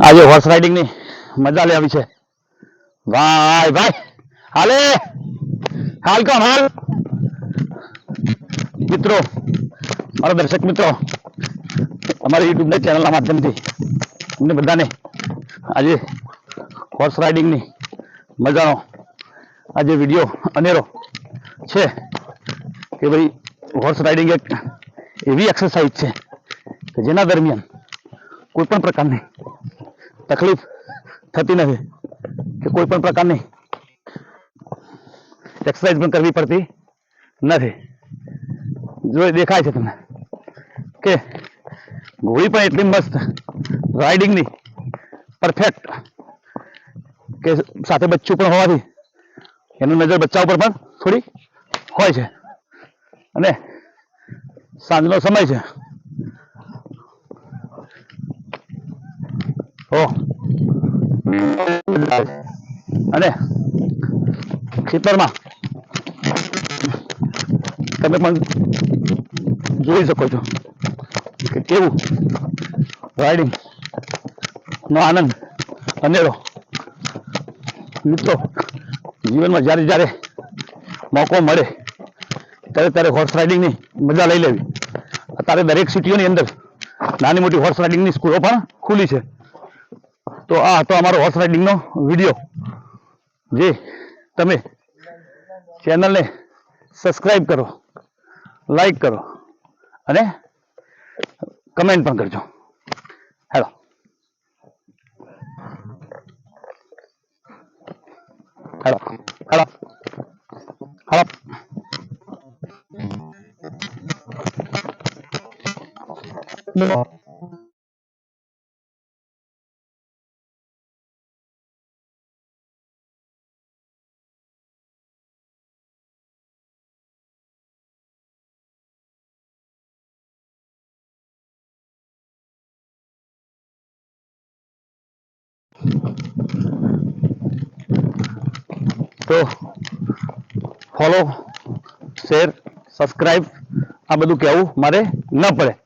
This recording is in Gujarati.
આજે હોર્સ રાઇડિંગ ની મજા લે આવી છે. ભાઈ ભાઈ હાલે હાલ કોણ હાલ મિત્રો, મારા દર્શક મિત્રો, અમારી યુટ્યુબ ચેનલ ના માધ્યમથી અમને બધાને આજે હોર્સ રાઇડિંગ ની મજાનો આજે વિડીયો અનેરો છે કે ભાઈ હોર્સ રાઇડિંગ એક એવી એક્સરસાઇઝ છે કે જેના દરમિયાન કોઈ પણ પ્રકારની તકલીફ થતી નથી કે કોઈ પણ પ્રકારની એક્સરસાઇઝ પણ કરવી પડતી નથી. જો દેખાય છે તમને કે ઘોડી પણ એટલી મસ્ત રાઇડિંગની પરફેક્ટ કે સાથે બચ્ચું પણ હોવાથી એનું નજર બચ્ચા ઉપર પણ થોડી હોય છે અને સાંજનો સમય છે. અને ખેતરમાં તમે પણ જોઈ શકો છો કે કેવું રાઇડિંગ નો આનંદ અનેરો. મિત્રો, જીવનમાં જ્યારે જ્યારે મોકો મળે ત્યારે ત્યારે હોર્સ રાઇડિંગની મજા લઈ લેવી. અત્યારે દરેક સિટીઓની અંદર નાની મોટી હોર્સ રાઇડિંગની સ્કૂલો પણ ખુલી છે. તો આ હતો અમારો હોર્સ રાઇડિંગનો વિડીયો, જે તમે ચેનલને સબસ્ક્રાઈબ કરો, લાઈક કરો અને કમેન્ટ પણ કરજો. હેલો હેલો હેલો હેલો તો ફોલો, શેર, સબસ્ક્રાઈબ આ બધું કહેવું મારે ન પડે.